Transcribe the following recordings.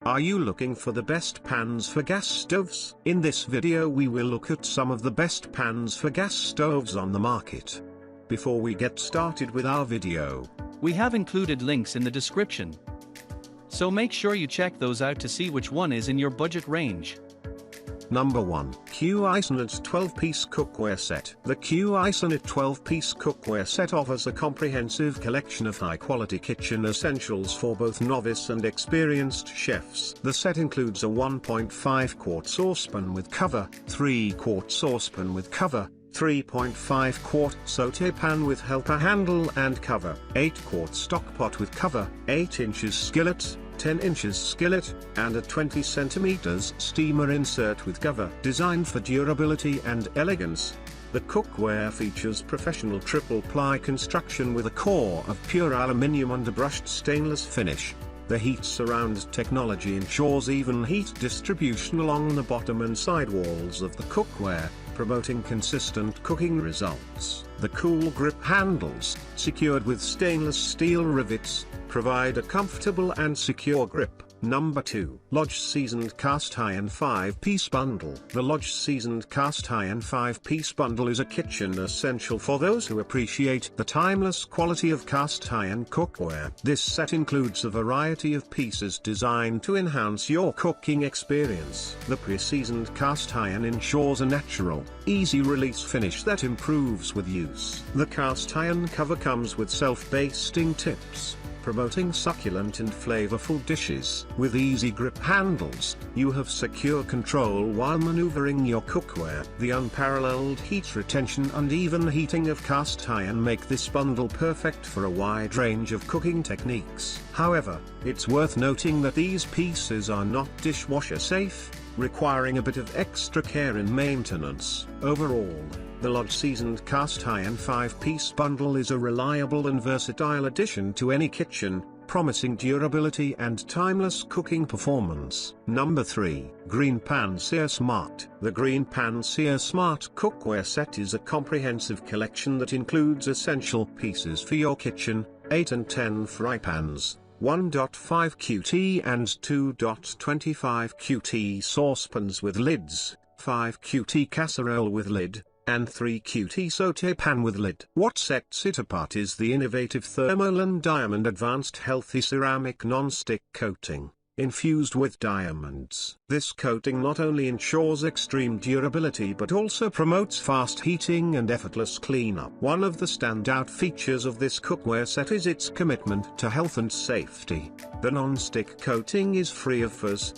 Are you looking for the best pans for gas stoves? In this video we will look at some of the best pans for gas stoves on the market. Before we get started with our video, we have included links in the description. So make sure you check those out to see which one is in your budget range. Number 1. Cuisinart 12-piece cookware set. The Cuisinart 12-piece cookware set offers a comprehensive collection of high-quality kitchen essentials for both novice and experienced chefs. The set includes a 1.5-quart saucepan with cover, 3-quart saucepan with cover, 3.5-quart sauté pan with helper handle and cover, 8-quart stock pot with cover, 8 inches skillet, 10 inches skillet, and a 20 centimeters steamer insert with cover. Designed for durability and elegance, the cookware features professional triple-ply construction with a core of pure aluminium underbrushed stainless finish. The heat surround technology ensures even heat distribution along the bottom and side walls of the cookware, promoting consistent cooking results. The cool grip handles, secured with stainless steel rivets, provide a comfortable and secure grip. Number 2. Lodge Seasoned Cast Iron 5-piece bundle. The Lodge Seasoned Cast Iron 5-piece bundle is a kitchen essential for those who appreciate the timeless quality of cast iron cookware. This set includes a variety of pieces designed to enhance your cooking experience. The pre-seasoned cast iron ensures a natural, easy-release finish that improves with use. The cast iron cover comes with self-basting tips, promoting succulent and flavorful dishes. With easy grip handles, you have secure control while maneuvering your cookware. The unparalleled heat retention and even heating of cast iron make this bundle perfect for a wide range of cooking techniques. However, it's worth noting that these pieces are not dishwasher safe, requiring a bit of extra care and maintenance. Overall, the Lodge Seasoned Cast Iron 5-piece bundle is a reliable and versatile addition to any kitchen, promising durability and timeless cooking performance. Number 3. Green Panacea Smart. The Green Panacea Smart cookware set is a comprehensive collection that includes essential pieces for your kitchen: 8 and 10 fry pans, 1.5 QT and 2.25 QT saucepans with lids, 5 QT casserole with lid, and 3 QT sauté pan with lid. What sets it apart is the innovative Thermolan Diamond Advanced Healthy Ceramic Non-Stick Coating, infused with diamonds. This coating not only ensures extreme durability but also promotes fast heating and effortless cleanup. One of the standout features of this cookware set is its commitment to health and safety. The non-stick coating is free of fuzz,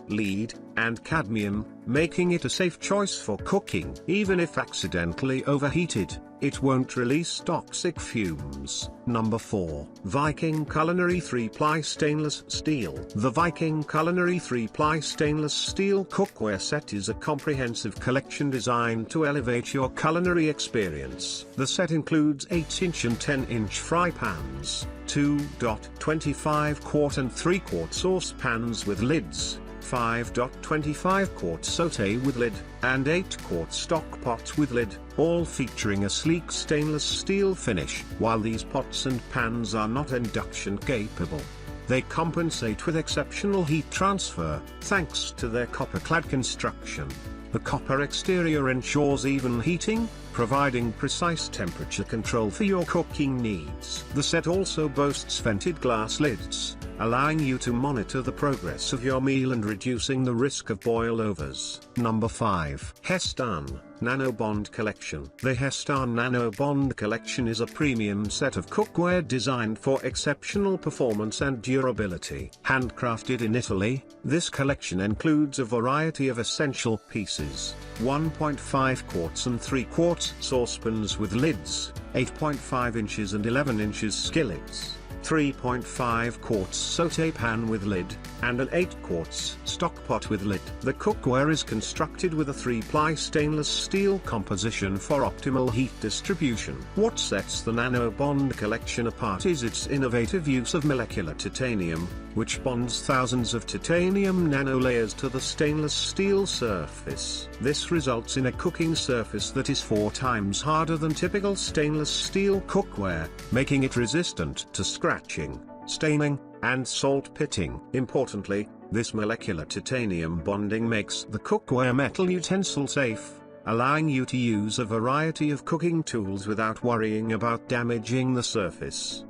lead, and cadmium, making it a safe choice for cooking. Even if accidentally overheated, it won't release toxic fumes. Number 4. Viking Culinary 3-ply Stainless Steel. The Viking Culinary 3-ply Stainless Steel cookware set is a comprehensive collection designed to elevate your culinary experience. The set includes 8-inch and 10-inch fry pans, 2.25-quart and 3-quart saucepans with lids, 5.25-quart sauté with lid, and 8-quart stock pot with lid, all featuring a sleek stainless steel finish. While these pots and pans are not induction capable, they compensate with exceptional heat transfer, thanks to their copper-clad construction. The copper exterior ensures even heating, providing precise temperature control for your cooking needs. The set also boasts vented glass lids, allowing you to monitor the progress of your meal and reducing the risk of boilovers. Number 5. Hestan Nanobond Collection. The Hestan Nanobond Collection is a premium set of cookware designed for exceptional performance and durability. Handcrafted in Italy, this collection includes a variety of essential pieces: 1.5 quarts and 3 quarts saucepans with lids, 8.5 inches and 11 inches skillets, 3.5 quarts sauté pan with lid, and an 8 quarts stock pot with lid. The cookware is constructed with a 3-ply stainless steel composition for optimal heat distribution. What sets the Nanobond collection apart is its innovative use of molecular titanium, which bonds thousands of titanium nanolayers to the stainless steel surface. This results in a cooking surface that is 4 times harder than typical stainless steel cookware, making it resistant to scratching, staining, and salt pitting. Importantly, This molecular titanium bonding makes the cookware metal utensil safe, allowing you to use a variety of cooking tools without worrying about damaging the surface.